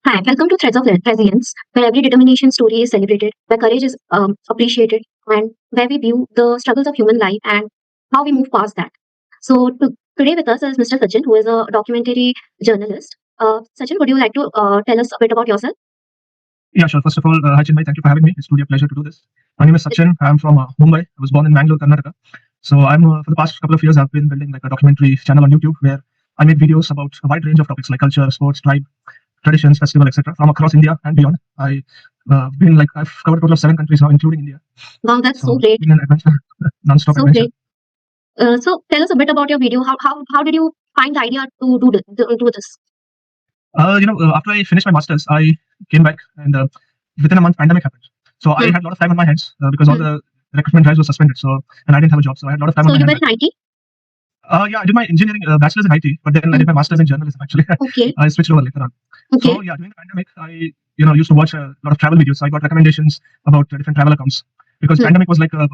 Hi, welcome to Threads of Resilience, where every determination story is celebrated, where courage is appreciated, and where we view the struggles of human life and how we move past that. Today with us is Mr. Sachin, who is a documentary journalist. Sachin, would you like to tell us a bit about yourself? Yeah, sure. First of all, hi Chinmay, thank you for having me. It's truly a pleasure to do this. My name is Sachin. I'm from Mumbai. I was born in Bangalore, Karnataka. So I'm for the past couple of years, I've been building like a documentary channel on YouTube where I make videos about a wide range of topics like culture, sports, tribe, traditions, festival, etc. from across India and beyond. I've covered a total of 7 countries now, including India. Wow, that's so So great. it's been an adventure, non-stop So adventure. great. So tell us a bit about your video. How did you find the idea to do this? After I finished my masters, I came back and within a month, pandemic happened. So I Hmm. had a lot of time on my hands because all Hmm. the recruitment drives were suspended. So and I didn't have a job, so I had a lot of time on So my you hands. were in IT? Yeah, I did my engineering bachelor's in IT, but then I Hmm. did my master's in journalism. Actually, Okay. I switched over later on. Okay. So yeah, during the pandemic, I used to watch a lot of travel videos. So I got recommendations about different travel accounts because Hmm. pandemic was like a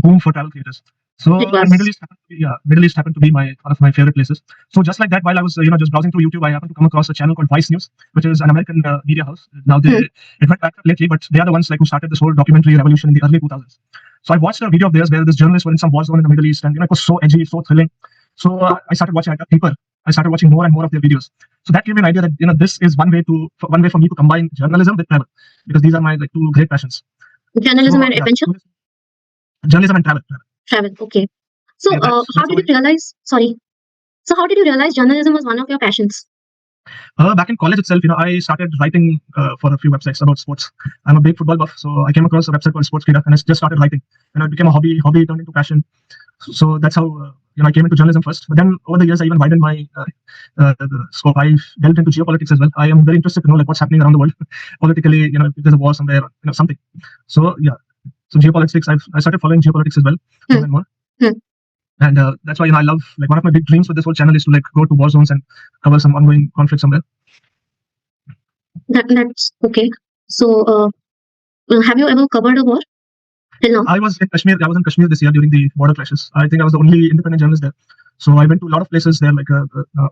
boom for travel creators. It So and was. Middle East happened to be one of my favorite places. So just like that, while I was just browsing through YouTube, I happened to come across a channel called Vice News, which is an American media house. Now Hmm. it went bankrupt lately, but they are the ones like who started this whole documentary revolution in the early 2000s. So I watched a video of theirs where this journalist was in some war zone in the Middle East, and it was so edgy, so thrilling. So I started watching. I got deeper. I started watching more and more of their videos. So that gave me an idea that this is one way for me to combine journalism with travel because these are my like two great passions. Journalism So and yeah, adventure? journalism and travel. Travel. Okay. So Yeah, how that's did how you realize? Sorry. So how did you realize journalism was one of your passions? back in college itself, I started writing for a few websites about sports. I'm a big football buff, so I came across a website called Sports and I just started writing. And it became a hobby. Hobby turned into passion. So that's how I came into journalism first. But then over the years, I even widened my scope. I've delved into geopolitics as well. I am very interested to know like what's happening around the world politically. If there's a war somewhere, something. So yeah, so geopolitics. I started following geopolitics as well more Hmm. and more. Hmm. And that's why I love like one of my big dreams with this whole channel is to like go to war zones and cover some ongoing conflict somewhere. That's okay. So have you ever covered a war till now? I was in Kashmir. I was in Kashmir this year during the border clashes. I think I was the only independent journalist there. So I went to a lot of places there, like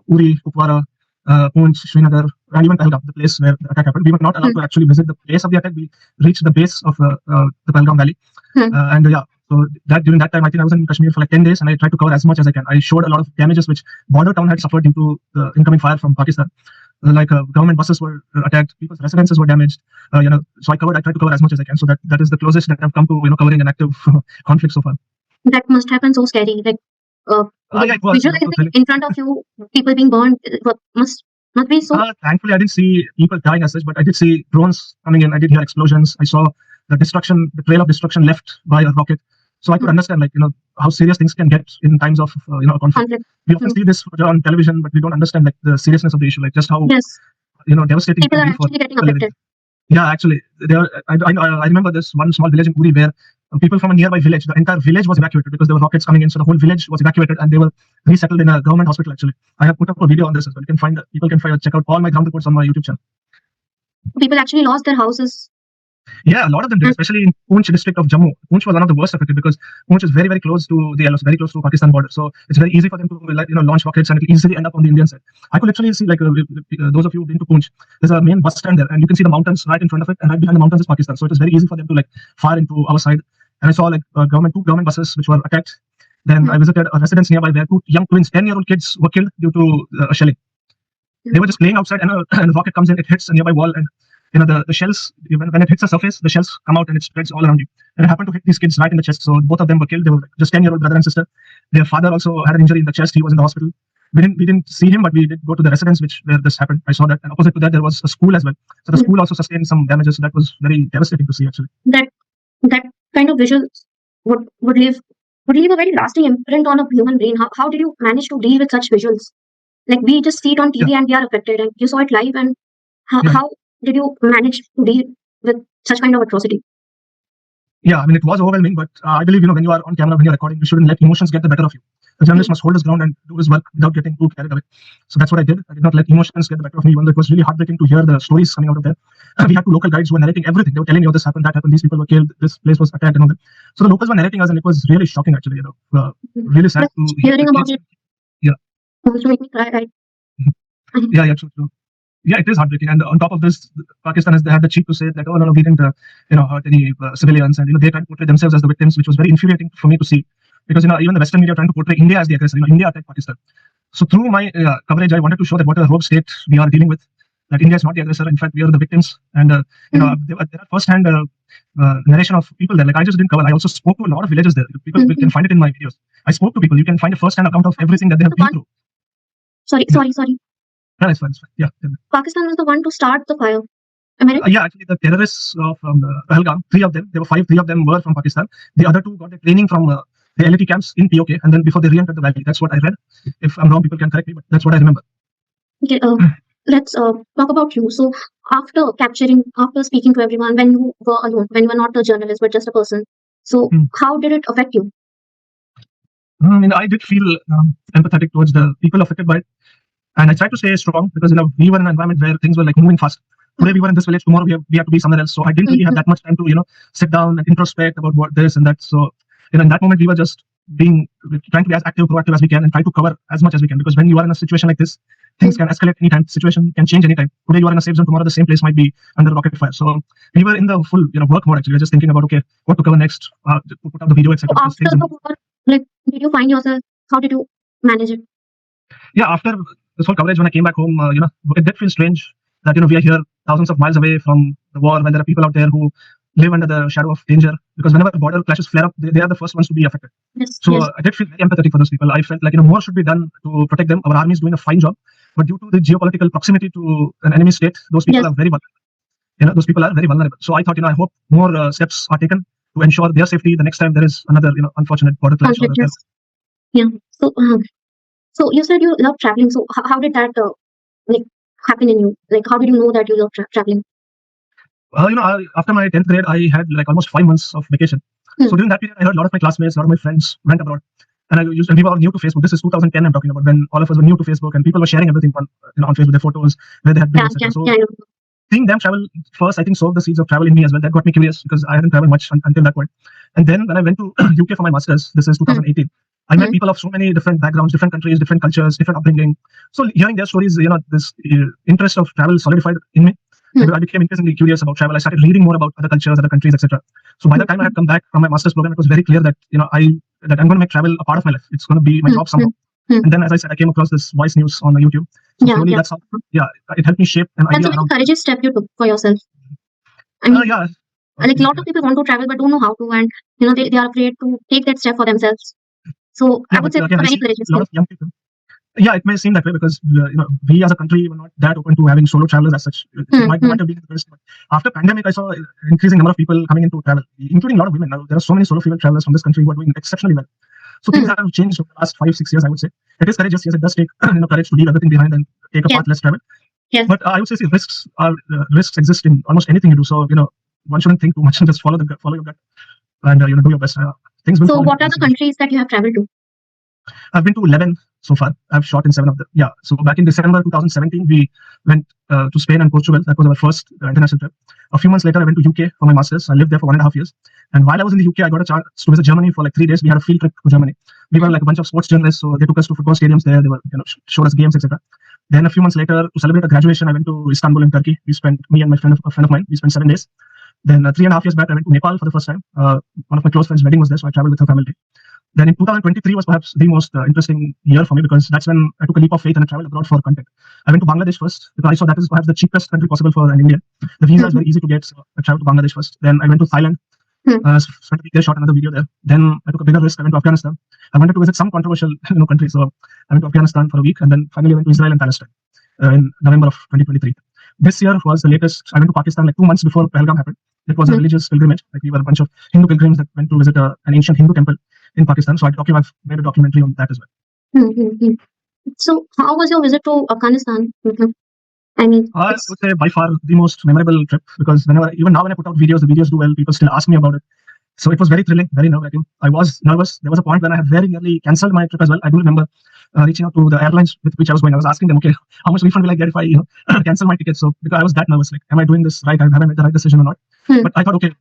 Uri, Kupwara, Poonch, Srinagar, and even Pahalgam, the place where the attack happened. We were not allowed Hmm. to actually visit the place of the attack. We reached the base of the Pahalgam Valley, Hmm. and yeah. So that during that time, I think I was in Kashmir for like 10 days, and I tried to cover as much as I can. I showed a lot of damages which border town had suffered due to the incoming fire from Pakistan. Government buses were attacked, people's residences were damaged. So I tried to cover as much as I can. So that is the closest that I've come to covering an active conflict so far. That must have been so scary. Like Yeah, it was. It was so visualizing thrilling. in front of you, people being burned must be so. Thankfully, I didn't see people dying as such, but I did see drones coming in. I did hear explosions. I saw the trail of destruction left by a rocket. So I could Hmm. understand, how serious things can get in times of, a conflict. Conflict. We often Hmm. see this on television, but we don't understand like the seriousness of the issue, like just how Yes, devastating it people can are be for actually getting people living affected. there. Yeah, actually, I remember this one small village in Uri where people from a nearby village, the entire village was evacuated because there were rockets coming in. So the whole village was evacuated and they were resettled in a government hospital. Actually, I have put up a video on this as well. People can find check out all my ground reports on my YouTube channel. People actually lost their houses. Yeah, a lot of them did, And especially in Poonch district of Jammu. Poonch was one of the worst affected because Poonch is very, very close to the LOC, very close to Pakistan border. So it's very easy for them to launch rockets and it'll easily end up on the Indian side. I could literally see those of you who've been to Poonch, there's a main bus stand there and you can see the mountains right in front of it and right behind the mountains is Pakistan. So it was very easy for them to like fire into our side. And I saw two government buses which were attacked. Then Hmm. I visited a residence nearby where two young twins, 10-year-old kids were killed due to a shelling. They were just playing outside and and a rocket comes in, it hits a nearby wall and the shells when it hits the surface the shells come out and it spreads all around you, and it happened to hit these kids right in the chest. So both of them were killed. They were just 10-year-old brother and sister. Their father also had an injury in the chest. He was in the hospital. We didn't see him, but we did go to the residence where this happened. I saw that, and opposite to that there was a school as well. So the Hmm. school also sustained some damages. So that was very devastating to see actually. that that kind of visual would leave a very lasting imprint on a human brain. How did you manage to deal with such visuals? Like we just see it on Yeah, TV and we are affected, and you saw it live. And yeah. how did you manage to deal with such kind of atrocity? Yeah, I mean, it was overwhelming, but I believe, when you are on camera, when you're recording, you shouldn't let emotions get the better of you. The Hmm. journalist must hold his ground and do his work without getting too carried away. So that's what I did. I did not let emotions get the better of me, even though it was really heartbreaking to hear the stories coming out of there. We had two local guides who were narrating everything. They were telling me, oh, this happened, that happened, these people were killed, this place was attacked, and all that. So the locals were narrating us, and it was really shocking, actually, really sad But to hear hearing the about kids. it Yeah, also make me cry. Right? yeah, yeah, true, true. Yeah, it is heartbreaking. And on top of this, Pakistan has they had the cheek to say that, oh no, no, we didn't hurt any civilians, and they tried to portray themselves as the victims, which was very infuriating for me to see, because even the Western media are trying to portray India as the aggressor. India attacked Pakistan. So through my coverage, I wanted to show that what a rogue state we are dealing with. That India is not the aggressor. In fact, we are the victims. And there are first-hand narration of people there. Like I just didn't cover. I also spoke to a lot of villagers there. People can find it in my videos. I spoke to people. You can find a first-hand account of everything that they have been through. Sorry. No, it's fine. It's fine. Yeah. Pakistan was the one to start the fire. Am I right? Yeah, actually, the terrorists from Pahalgam, three of them, there were five, three of them were from Pakistan. The other two got their training from the LAT camps in POK, and then before they re-entered the valley. That's what I read. If I'm wrong, people can correct me, but that's what I remember. Okay, let's talk about you. So after speaking to everyone, when you were alone, when you were not a journalist but just a person, so how did it affect you? I did feel empathetic towards the people affected by it, and I tried to stay strong because we were in an environment where things were like moving fast. Today we were in this village, tomorrow we have to be somewhere else. So I didn't really have that much time to sit down and introspect about what this and that. So in that moment we were just trying to be as active, proactive as we can, and try to cover as much as we can. Because when you are in a situation like this, things can escalate anytime. Situation can change anytime. Today you are in a safe zone, tomorrow the same place might be under rocket fire. So we were in the full work mode. Actually, we were just thinking about what to cover next, to put out the video, etc. So after the war, like, did you find yourself? How did you manage it? Yeah, after this whole coverage, when I came back home, it did feel strange that we are here thousands of miles away from the war, when there are people out there who live under the shadow of danger. Because whenever border clashes flare up, they are the first ones to be affected. Yes, so yes. I did feel very empathetic for those people. I felt like more should be done to protect them. Our army is doing a fine job, but due to the geopolitical proximity to an enemy state, those people are very vulnerable. Those people are very vulnerable. So I thought, I hope more steps are taken to ensure their safety the next time there is another unfortunate border clash. Yeah. So you said you love traveling. So how did that like happen in you? Like, how did you know that you love traveling? After my 10th grade, I had like almost 5 months of vacation. So during that period, I heard a lot of my classmates, a lot of my friends went abroad. And we were all new to Facebook. This is 2010 I'm talking about, when all of us were new to Facebook and people were sharing everything on Facebook, their photos, where they had been, etc. So seeing them travel first, I think, sowed the seeds of travel in me as well. That got me curious because I hadn't traveled much until that point. And then when I went to UK for my master's, this is 2018, I met people of so many different backgrounds, different countries, different cultures, different upbringing. So hearing their stories, this interest of travel solidified in me. I became increasingly curious about travel. I started reading more about other cultures, other countries, etc. So by the time I had come back from my master's program, it was very clear that I'm going to make travel a part of my life. It's going to be my job somehow. And then, as I said, I came across this Voice News on YouTube. So slowly, that's how, it helped me shape an idea. That's a very courageous step you took for yourself. I mean, like a lot of people want to travel but don't know how to, and they are afraid to take that step for themselves. So I would say it's a very courageous step. Young people. Yeah, it may seem that way because we as a country were not that open to having solo travelers as such. It might have been the best, but after pandemic, I saw an increasing number of people coming into travel, including a lot of women. Now there are so many solo female travelers from this country who are doing exceptionally well. So things have changed over the last 5-6 years, I would say. It is courageous. Yes, it does take courage to leave everything behind and take a path less travel. Yes. But I would say risks exist in almost anything you do. So one shouldn't think too much and just follow your gut and do your best. So what are the countries that you have traveled to? I've been to 11 so far. I've shot in 7 of them. Yeah. So back in December 2017, we went to Spain and Portugal. That was our first international trip. A few months later, I went to UK for my master's. I lived there for 1.5 years. And while I was in the UK, I got a chance to visit Germany for like 3 days. We had a field trip to Germany. We were like a bunch of sports journalists, so they took us to football stadiums there. They were showed us games, etc. Then a few months later, to celebrate a graduation, I went to Istanbul in Turkey. Me and a friend of mine, we spent 7 days. Then 3.5 years back, I went to Nepal for the first time. One of my close friends' wedding was there, so I traveled with her family. Then in 2023 was perhaps the most interesting year for me because that's when I took a leap of faith and I traveled abroad for content. I went to Bangladesh first because I saw that is perhaps the cheapest country possible for an Indian. The visa is very easy to get, so I traveled to Bangladesh first. Then I went to Thailand, spent a week there, shot another video there. Then I took a bigger risk. I went to Afghanistan. I wanted to visit some controversial country, so I went to Afghanistan for a week, and then finally I went to Israel and Palestine in November of 2023. This year was the latest. I went to Pakistan like 2 months before Pahalgam happened. It was a religious pilgrimage. Like we were a bunch of Hindu pilgrims that went to visit an ancient Hindu temple in Pakistan. So I've made a documentary on that as well. So how was your visit to Afghanistan? I mean, I would say by far the most memorable trip because even now when I put out videos, the videos do well. People still ask me about it. So it was very thrilling, very nerve-wracking. I was nervous. There was a point when I had very nearly cancelled my trip as well. I do remember reaching out to the airlines with which I was going. I was asking them, okay, how much refund will I get if I cancel my ticket? So because I was that nervous, like, am I doing this right? Have I made the right decision or not? But I thought, okay,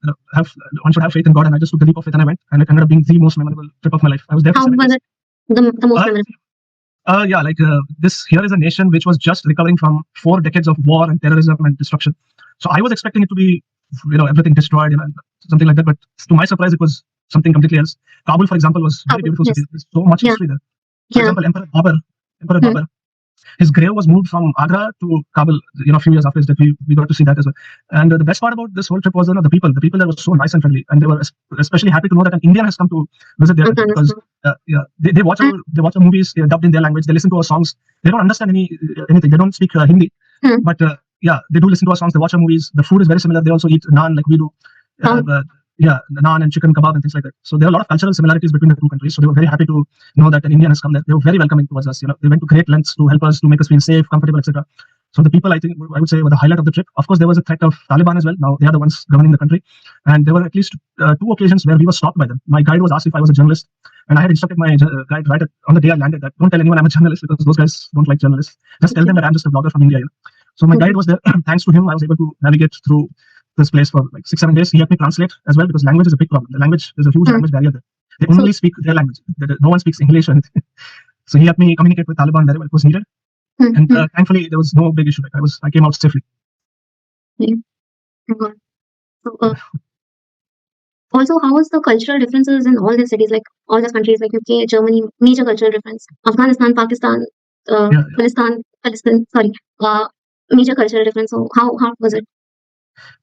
one should have faith in God, and I just took the leap of faith and I went, and it ended up being the most memorable trip of my life. I was there for 7 days. How was it the most memorable? Yeah, like this here is a nation which was just recovering from 4 decades of war and terrorism and destruction. So I was expecting it to be, everything destroyed, and something like that. But to my surprise, it was something completely else. Kabul, for example, was very Kabul, beautiful city. yes. There's so much Yeah. history there. For Yeah. example, Emperor Hmm. Babur, his grave was moved from Agra to Kabul, a few years after his death. We got to see that as well. And the best part about this whole trip was, the people. The people there were so nice and friendly, and they were especially happy to know that an Indian has come to visit their country because, Afghanistan. yeah, they watch And, our movies dubbed in their language. They listen to our songs. They don't understand anything. They don't speak Hindi, hmm. but yeah, they do listen to our songs. They watch our movies. The food is very similar. They also eat naan like we do. Uh, Um, uh, yeah, naan and chicken kebab and things like that. So there are a lot of cultural similarities between the two countries. So they were very happy to know that an Indian has come there. They were very welcoming towards us. They went to great lengths to help us, to make us feel safe, comfortable, etc. So the people, I think, I would say, were the highlight of the trip. Of course, there was a threat of Taliban as well. Now they are the ones governing the country, and there were at least 2 occasions where we were stopped by them. My guide was asked if I was a journalist, and I had instructed my guide on the day I landed that don't tell anyone I'm a journalist because those guys don't like journalists. Just tell them that I'm just a blogger from India. So my guide was there. Thanks to him, I was able to navigate through this place for like 6-7 days. He helped me translate as well because language is a big problem. The language, there's a huge hmm. language barrier there. They So, only speak their language. No one speaks English or anything. So he helped me communicate with Taliban wherever it was needed. hmm, And hmm. thankfully, there was no big issue. Like I came out safely. Yeah. Oh God. So, also, how was the cultural differences in all these cities, like all these countries, like UK, Germany, major cultural difference, Afghanistan, Pakistan, Yeah, Palestine, sorry, major cultural difference. So, how was it?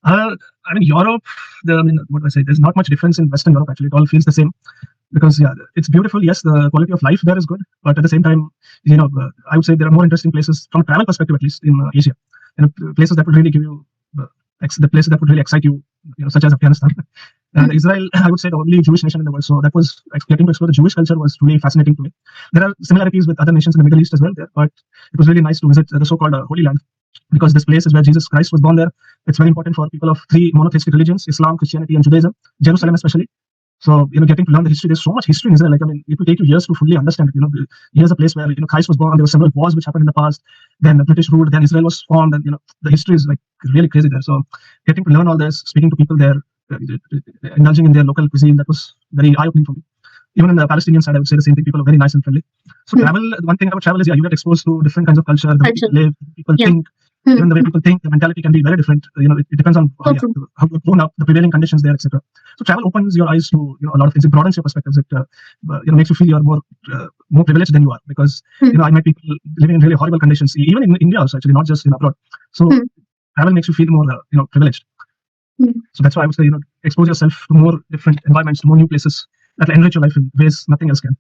I mean, Europe, what do I say? There's not much difference in Western Europe, actually. It all feels the same because, yeah, it's beautiful. Yes, the quality of life there is good. But at the same time, I would say there are more interesting places from a travel perspective, at least in Asia. Places that would really give you the places that would really excite you, such as Afghanistan. And Hmm, Israel, I would say the only Jewish nation in the world. So that was getting to explore the Jewish culture was really fascinating to me. There are similarities with other nations in the Middle East as well there, but it was really nice to visit the so-called Holy Land because this place is where Jesus Christ was born there. It's very important for people of 3 monotheistic religions: Islam, Christianity, and Judaism. Jerusalem, especially. So, getting to learn the history, there's so much history in Israel. Like, I mean, it will take you years to fully understand it. Here's a place where, Christ was born. There were several wars which happened in the past. Then the British ruled. Then Israel was formed. And, the history is like really crazy there. So, getting to learn all this, speaking to people there, indulging in their local cuisine, that was very eye opening for me. Even in the Palestinian side, I would say the same thing. People are very nice and friendly. So, hmm. one thing about travel is, yeah, you get exposed to different kinds of culture, the way Culture. people live, people Yeah. think. Hmm, Even the way people think, the mentality can be very different. It depends on so true. how you're grown up, the prevailing conditions there, etc. So travel opens your eyes to a lot of things. It broadens your perspectives. It makes you feel you're more privileged than you are because Hmm, I met people living in really horrible conditions, even in India also, actually, not just abroad. So hmm, travel makes you feel more privileged. hmm. So that's why I would say expose yourself to more different environments, to more new places that will enrich your life in ways nothing else can.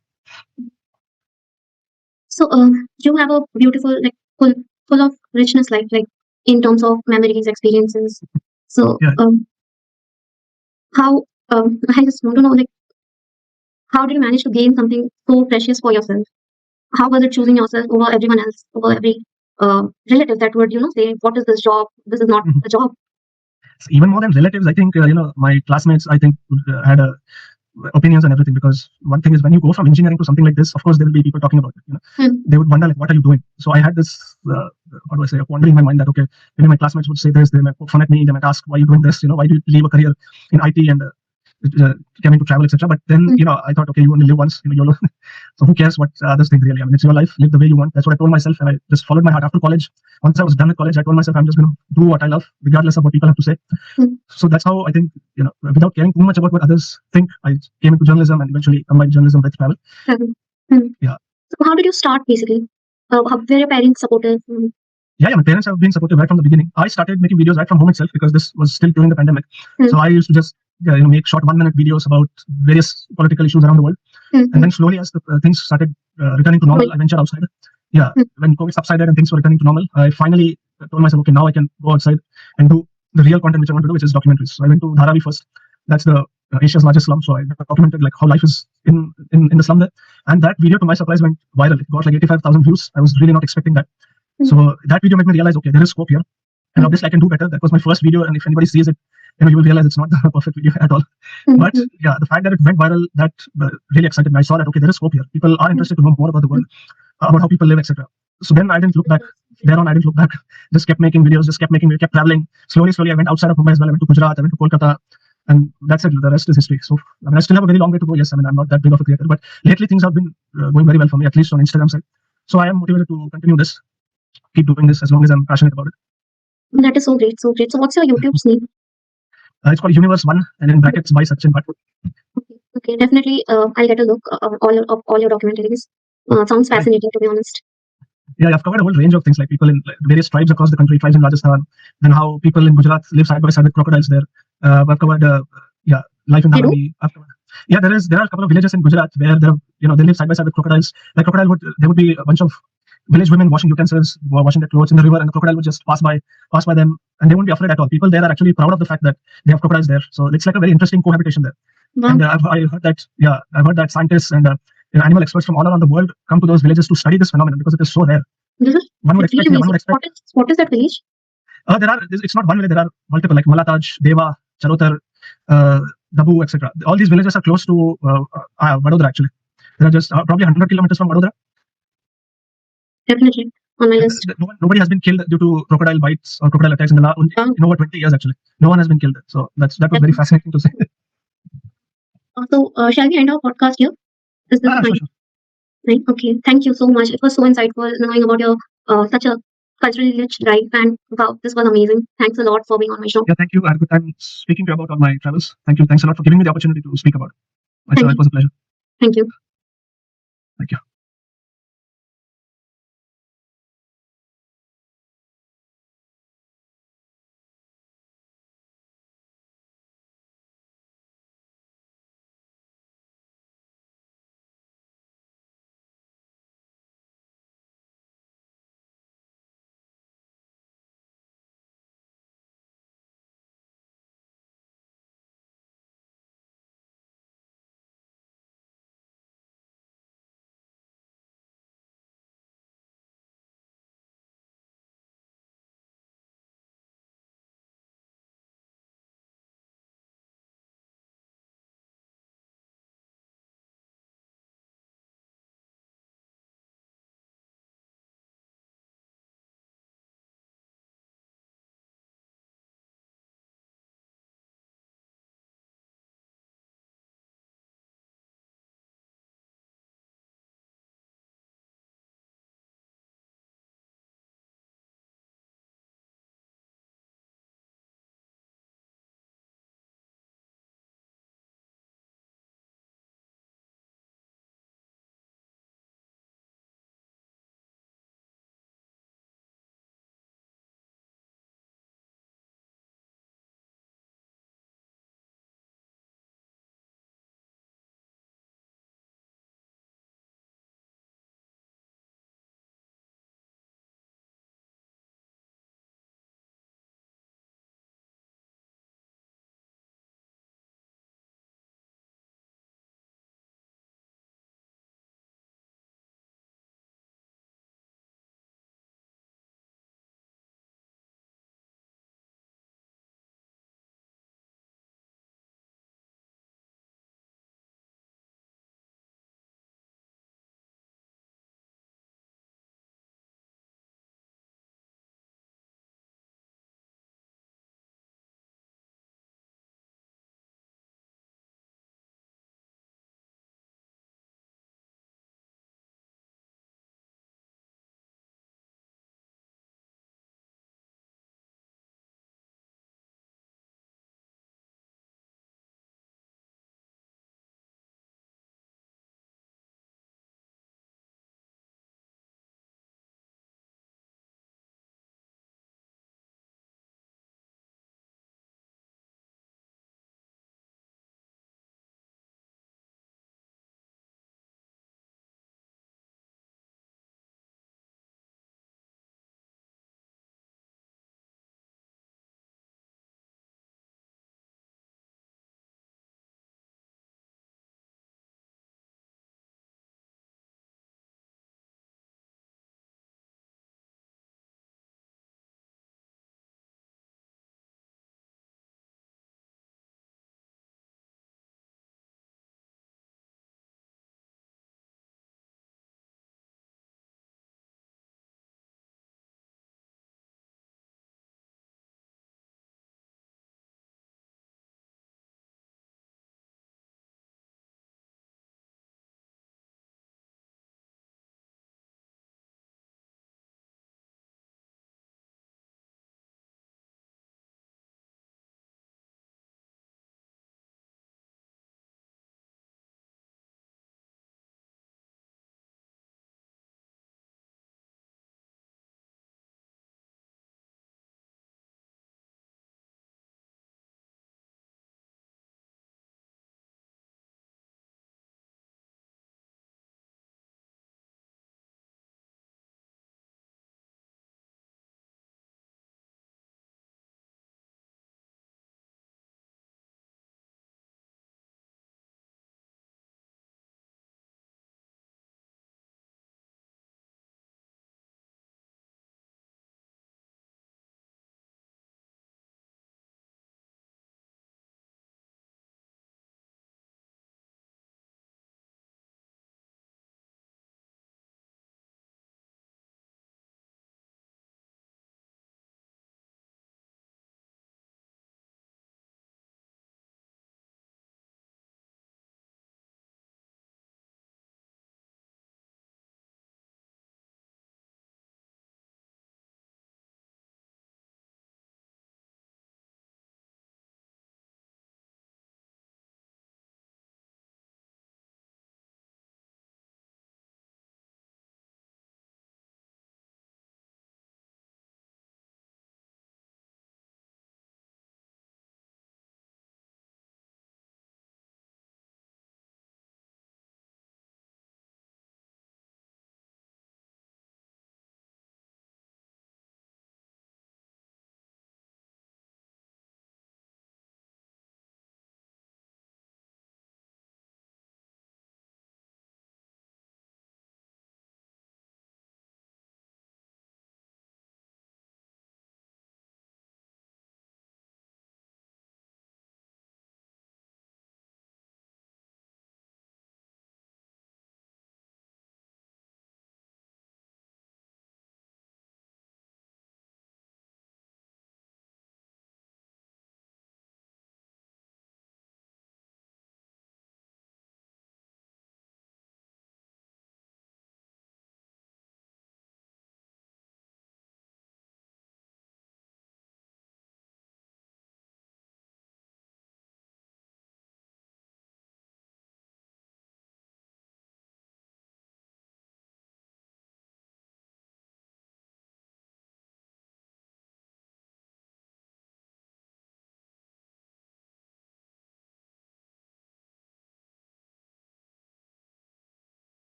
So, you have a beautiful, like, full of richness life, like in terms of memories, experiences. So, Yeah. how I just want to know, like, how did you manage to gain something so precious for yourself? How was it choosing yourself over everyone else, over every relative that would, say, what is this job? This is not Mhm. a job. So even more than relatives, I think my classmates, I think, had opinions and everything because one thing is when you go from engineering to something like this, of course there will be people talking about it. Hmm, They would wonder like, what are you doing? So I had this, how do I say, a wonder in my mind that okay, maybe my classmates would say this, they might poke fun at me, they might ask why are you doing this, why do you leave a career in IT and came into travel, etc. But then hmm, I thought, okay, you only live once, YOLO. So who cares what others think really? I mean, it's your life, live the way you want. That's what I told myself, and I just followed my heart. After college, once I was done with college, I told myself I'm just going to do what I love, regardless of what people have to say. hmm, So that's how I think, without caring too much about what others think, I came into journalism and eventually combined journalism with travel. travel. Hmm. Yeah. So, how did you start basically? Were your parents supportive? Hmm, Yeah, my parents have been supportive right from the beginning. I started making videos right from home itself because this was still during the pandemic. hmm, So I used to just make short 1-minute videos about various political issues around the world. hmm, And then slowly, as the things started returning to normal, I ventured outside. Yeah, hmm, when COVID subsided and things were returning to normal, I finally told myself, okay, now I can go outside and do the real content which I want to do, which is documentaries. So I went to Dharavi first. That's the Asia's largest slum. So I documented like how life is in the slum there. And that video, to my surprise, went viral. It got like 85,000 views. I was really not expecting that. hmm, So that video made me realize, okay, there is scope here, and hmm, obviously I can do better. That was my first video, and if anybody sees it, you will realize it's not the perfect video at all. hmm, But hmm, yeah, the fact that it went viral, that really excited me. I saw that okay, there is scope here. People are hmm, interested to know more about the world, about how people live, etc. So then I didn't look back. Thereon, I didn't look back. Just kept making videos, just kept making, kept traveling. Slowly, I went outside of Mumbai as well. I went to Gujarat, I went to Kolkata, and that's it. The rest is history. So I mean, I still have a very long way to go. Yes, I mean, I'm not that big of a creator, but lately things have been going very well for me, at least on Instagram side. So I am motivated to continue this, keep doing this as long as I'm passionate about it. That is so great, so great. So what's your YouTube's name? It's called Universe One, and in brackets by Sachin Bhatt. Okay, okay, definitely. I'll get a look all your documentaries. Sounds Right. fascinating, to be honest. Yeah, I've covered a whole range of things, like people in like, various tribes across the country, tribes in Rajasthan, then how people in Gujarat live side by side with crocodiles there. I've covered, yeah, life in They do? Dharamvi. I've covered, yeah, there are a couple of villages in Gujarat where they live side by side with crocodiles. Like crocodile would there would be a bunch of village women washing utensils, washing their clothes in the river, and the crocodile would just pass by them, and they won't be afraid at all. People there are actually proud of the fact that they have crocodiles there. So it's like a very interesting cohabitation there. Wow. And I heard that, yeah, I've heard that scientists and animal experts from all around the world come to those villages to study this phenomenon because it is so rare. This is One would really expect, yeah, one amazing. would expect. What is that village? It's not one village. There are multiple, like Malataj, Deva, Charotar, Dabu, etc. All these villages are close to Vadodara. Actually, they are just probably 100 kilometers from Vadodara. Definitely on my list. Nobody has been killed due to crocodile bites or crocodile attacks in the in over 20 years. Actually, no one has been killed. So that was very fascinating to see. So shall we end our podcast here? Is this fine? Sure. Right. Okay. Thank you so much. It was so insightful knowing about your such a culturally rich life, and wow, this was amazing. Thanks a lot for being on my show. Yeah, thank you. I had a good time speaking to you about all my travels. Thank you. Thanks a lot for giving me the opportunity to speak about it. It was a pleasure. Thank you. Thank you.